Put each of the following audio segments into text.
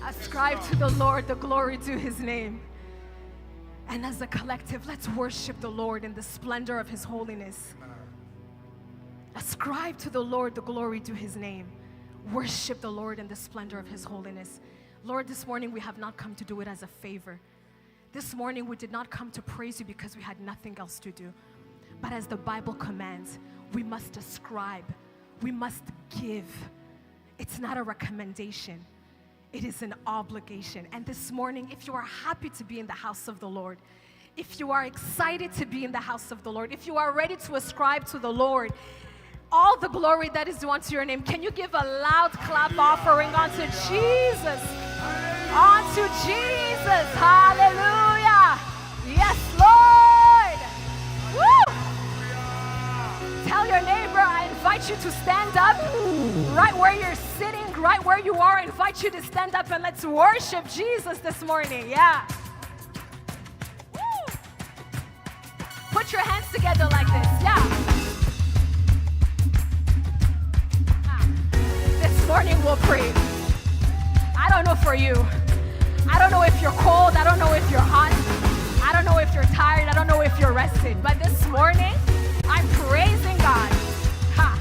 Ascribe to the Lord the glory to his name. And as a collective, let's worship the Lord in the splendor of his holiness. Ascribe to the Lord the glory to his name. Worship the Lord in the splendor of his holiness. Lord, this morning we have not come to do it as a favor. This morning we did not come to praise you because we had nothing else to do. But as the Bible commands, we must ascribe. We must give. It's not a recommendation. It is an obligation. And this morning, if you are happy to be in the house of the Lord, if you are excited to be in the house of the Lord, if you are ready to ascribe to the Lord all the glory that is due unto your name, can you give a loud clap offering unto Jesus? Unto Jesus. Hallelujah. Yes, Lord. Woo! Tell your neighbor, I invite you to stand up right where you're sitting, right where you are. I invite you to stand up and let's worship Jesus this morning. Yeah. Woo! Put your hands together like this. Yeah. This morning we'll pray. I don't know for you. I don't know if you're cold. I don't know if you're hot. I don't know if you're tired. I don't know if you're rested. But this morning, I'm praising God. Ha.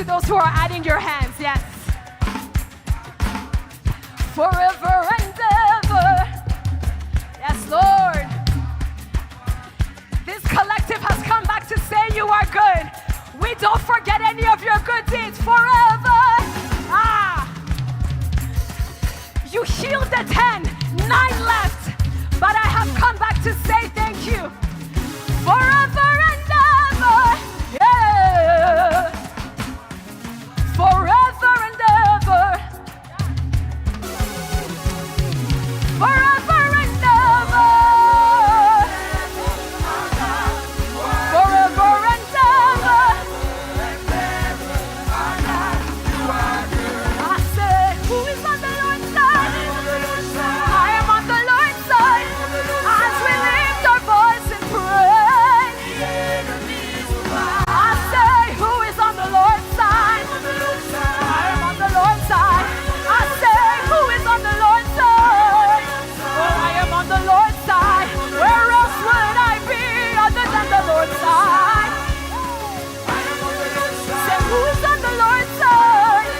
to those who are adding your hands. Yes. Forever and ever. Yes, Lord. This collective has come back to say you are good. We don't forget any of your good deeds. Forever. You healed the 10, 9 left. But I have come back to say thank you. Forever and ever. Yeah. Forever and ever. Forever and ever. Forever and ever. I say, who is on the Lord's side? I am on the Lord's side. As we lift our voice in praise. I say, who is on the Lord's side? I am on the Lord's side. I say, who is on the Lord's side? Oh, I am on the Lord's side. Where else would I be other than the Lord's side? Say, who is on the Lord's side?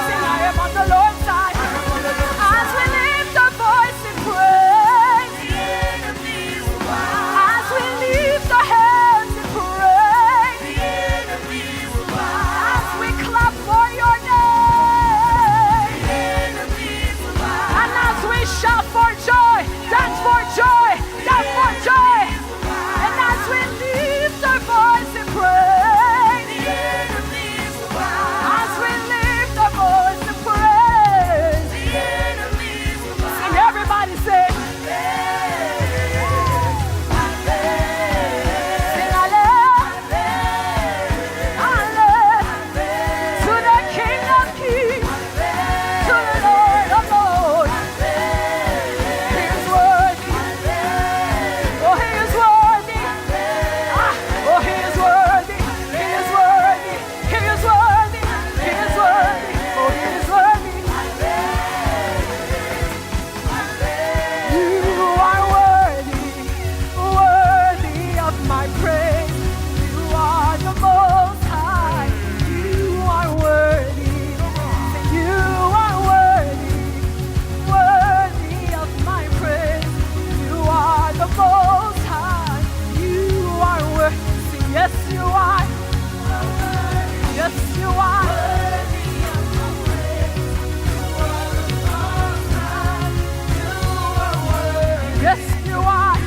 Say, I am on the Lord's side. As we lift our voice in praise. As we lift our hands in praise. As we clap for your name. And as we shout for joy, dance for joy, dance for joy. And as we lift our voice in praise. As we lift our voice in praise. And everybody say, sing hallelujah, to the King of Kings, to the Lord of Lords. He is worthy. Oh, he is worthy. Oh, he is worthy. He is worthy. He is worthy. He is worthy. Oh, he is worthy. You are worthy, worthy of my praise. You are the Most High. You are worthy. You are worthy, worthy of my praise. You are the Most High. You are worthy. Yes, you are. Yes, you are. Yes, you are.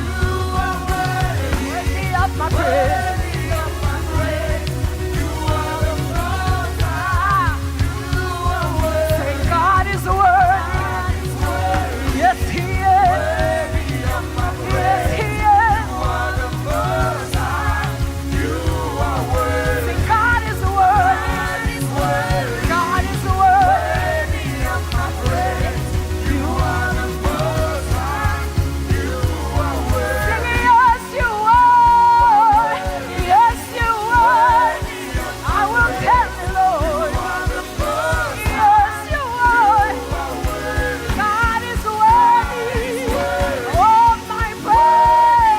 Worthy of my praise. Say, God is worthy. Yes, he is. Yes, he is. Say, God is worthy. God is worthy. Sing, yes, you are. Yes, you are. I will tell the Lord. Yes, you are. God is worthy of my praise.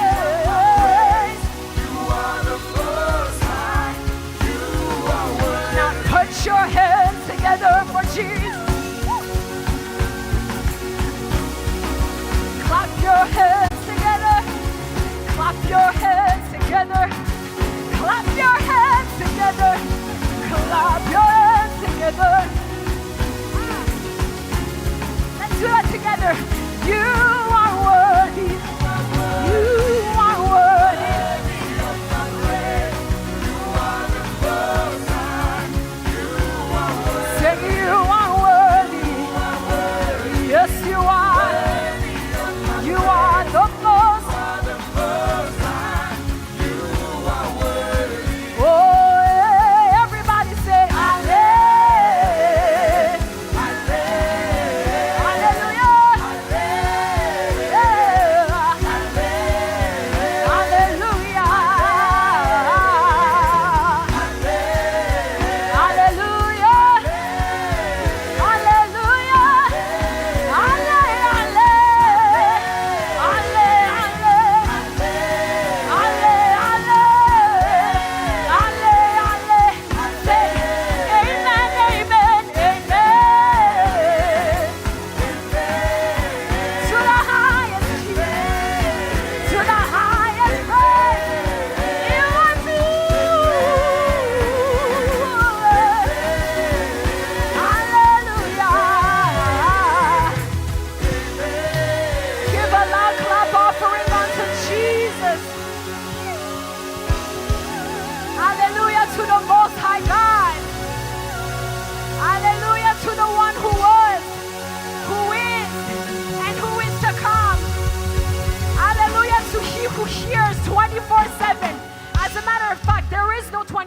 Now put your hands together for Jesus. Clap your hands together. Clap your hands together. Clap your hands together. Clap your hands together. Let's do that together. You are worthy. You are worthy. Say you are worthy. Yes, you are. You are the most. Oh, everybody say hallelujah. Hallelujah.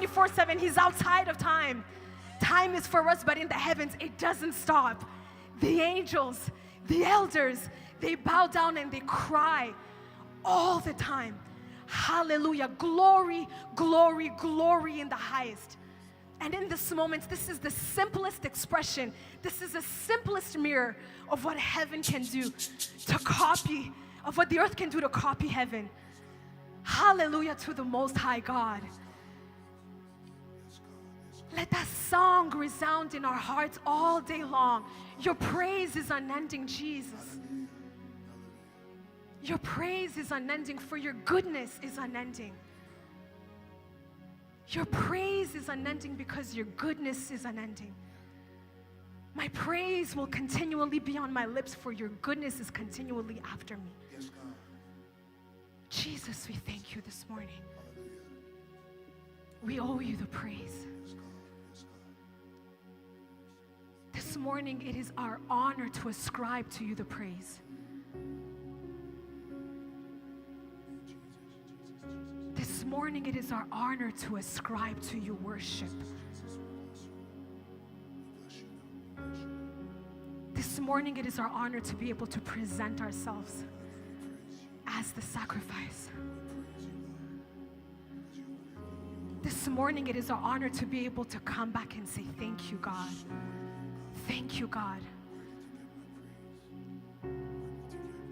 24/7. He's outside of time. Time is for us, but in the heavens, it doesn't stop. The angels, the elders, they bow down and they cry all the time. Hallelujah. Glory, glory, glory in the highest. And in this moment, this is the simplest expression. This is the simplest mirror of what heaven can do to copy, of what the earth can do to copy heaven. Hallelujah to the Most High God. Let that song resound in our hearts all day long. Your praise is unending, Jesus. Your praise is unending, for your goodness is unending. Your praise is unending because your goodness is unending. My praise will continually be on my lips, for your goodness is continually after me. Yes, God. Jesus, we thank you this morning. We owe you the praise. This morning, it is our honor to ascribe to you the praise. This morning, it is our honor to ascribe to you worship. This morning, it is our honor to be able to present ourselves as the sacrifice. This morning, it is our honor to be able to come back and say, thank you, God. Thank you, God.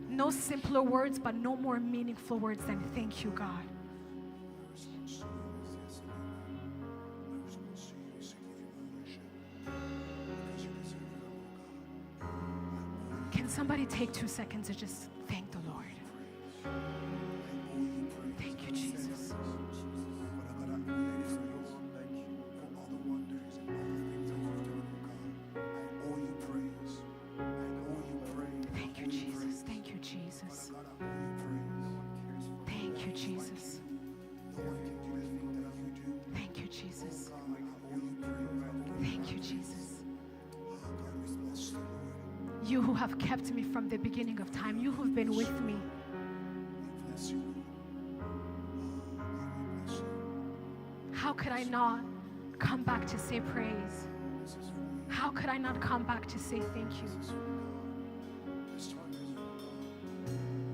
No simpler words, but no more meaningful words than thank you, God. Can somebody take 2 seconds to just thank the Lord? Thank you, Jesus. Thank you, Jesus. Thank you, Jesus. Thank you, Jesus. Thank you, Jesus. Thank you, Jesus. You who have kept me from the beginning of time, you who've been with me. How could I not come back to say praise? How could I not come back to say thank you?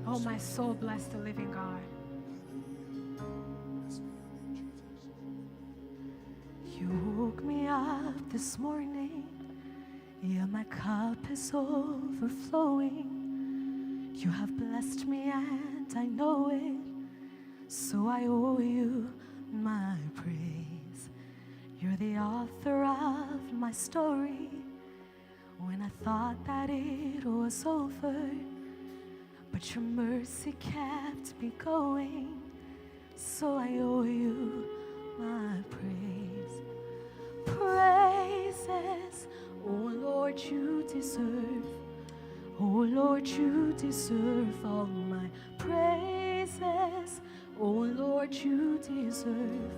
Oh, my soul, bless the living God. You woke me up this morning. Yeah, my cup is overflowing. You have blessed me and I know it, so I owe you my praise. You're the author of my story. When I thought that it was over, but your mercy kept me going, so I owe you my praise. Praises, oh Lord, you deserve. Oh Lord, you deserve all my praises. Oh Lord, you deserve.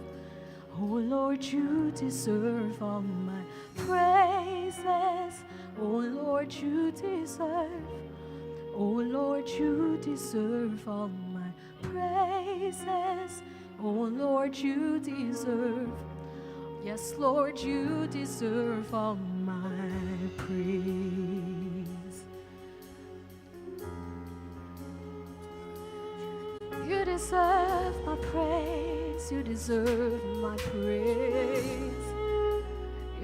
Oh Lord, you deserve all my praises. Oh Lord, you deserve. Oh Lord, you deserve all my praises. Oh Lord, you deserve. Yes, Lord, you deserve all my praise. You deserve my praise. You deserve my praise.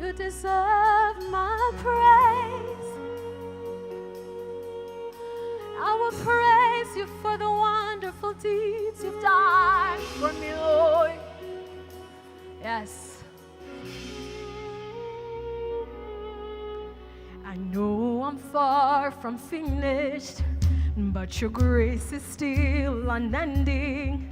You deserve my praise. I will praise you for the wonderful deeds you've done for me, Lord. Yes. I know I'm far from finished, but your grace is still unending,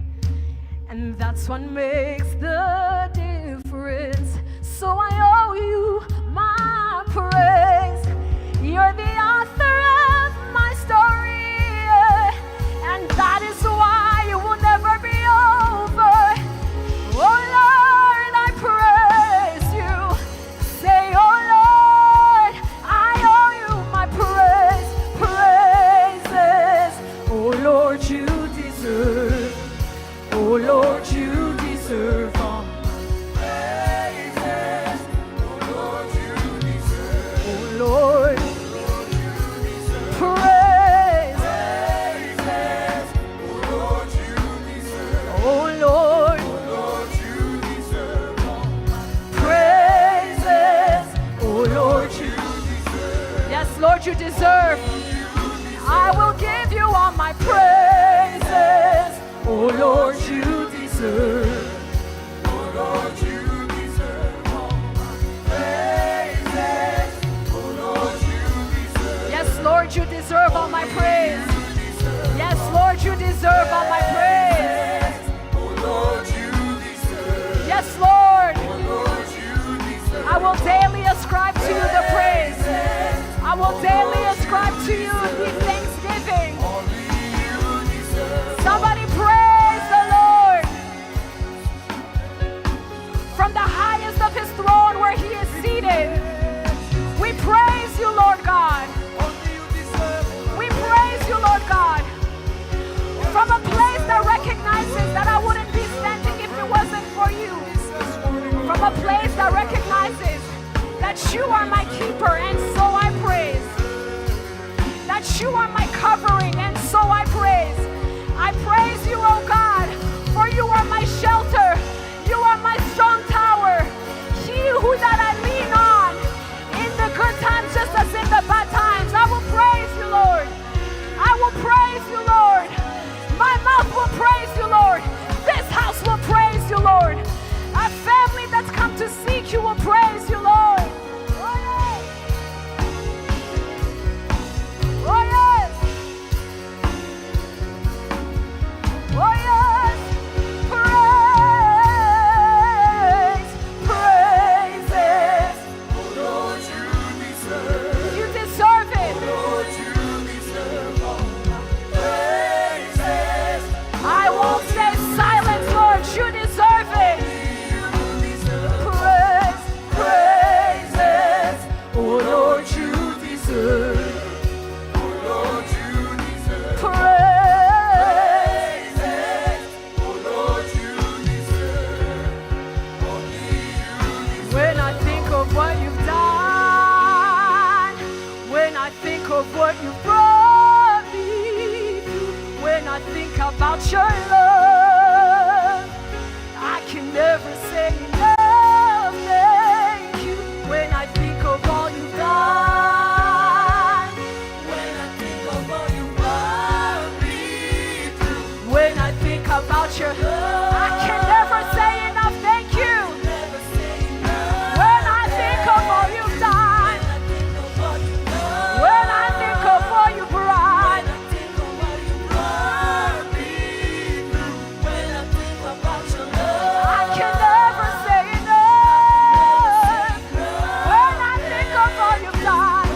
and that's what makes the difference. So I owe you my praise. You're the author of my story, and that is why it will never be over. Oh Lord, I praise you. Say, oh Lord, I owe you my praise, praises. Oh Lord, you deserve. Oh Lord, you deserve all my praise. Lord, you deserve. I will give you all my praises. Oh Lord, you deserve. Oh Lord, you deserve all my praises. Oh Lord, you deserve. Yes, Lord, you deserve all my praise. Yes, Lord, you deserve all my praise. Oh Lord, you deserve. Yes, Lord. Oh Lord, you deserve. I will daily ascribe to you the praise. I will daily ascribe to you the thanksgiving. Somebody praise the Lord. From the highest of his throne where he is seated, we praise you, Lord God. We praise you, Lord God. From a place that recognizes that I wouldn't be standing if it wasn't for you. From a place that recognizes that you are my keeper, and so I praise. That you are my covering, and so I praise. I praise you, oh God, for you are my shelter. You are my strong tower. He who that I lean on in the good times just as in the bad times. I will praise you, Lord. I will praise you, Lord. My mouth will praise you, Lord. This house will praise you, Lord. A family that's come to seek you will praise you, Lord. Oh, yes. Oh, yes. Oh, yes. Praise, praises. Oh, Lord, you deserve. You deserve it. Oh, Lord, you deserve all my praises. I won't stay silent, Lord. You deserve it. Praise, praises. Oh, Lord, you deserve. Oh, Lord, you deserve. Praises. Oh, Lord, you deserve. Only you deserve. When I think of what you've done, when I think of what you brought me through, when I think about your love, I can never say enough thank you. When I think of all you've done, when I think of all you brought me through, when I think about your love, I can never say enough thank you. When I think of all you've done, when I think of all you brought, I can never say enough. When I think of all you've done,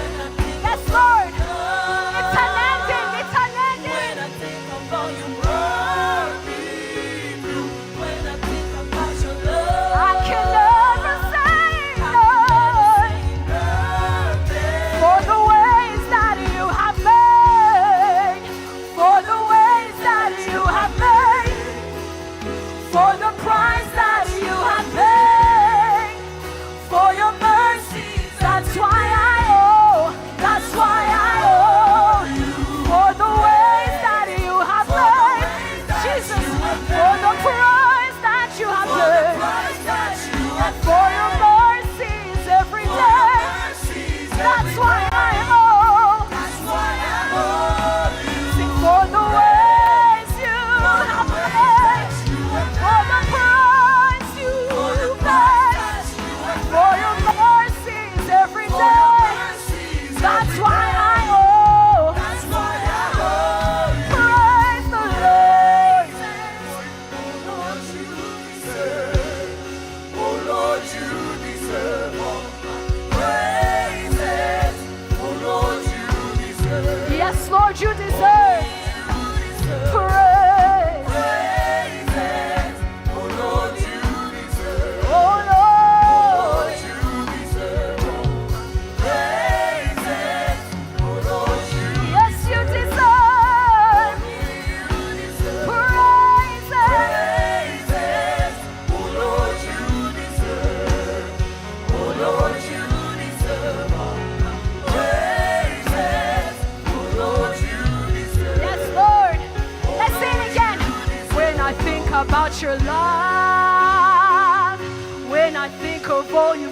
yes, Lord, it's unending, it's unending. I can never say enough for the ways that you have made, for the ways that you have made, for the price that you have paid, for your mercy. That's why I owe, that's why I owe you. For the ways that you have made, Jesus, for the price that you have paid, and for your mercies every day. That's why I owe. Sing for the ways you have made, for the price you paid, for your mercies every day. That's why I owe. Praise the Lord. Oh Lord, you deserve all my praises. Oh Lord, you deserve. Yes, Lord, you deserve praise. Praises. Oh Lord, you deserve. Oh Lord, You deserve all my praises. Oh Lord, you yes, you deserve praises. praises. Oh Lord, you deserve. Oh Lord, you deserve all my praises. Oh Lord, you deserve. Yes, Lord. Let's sing it again. When I think about your love, when I think of all you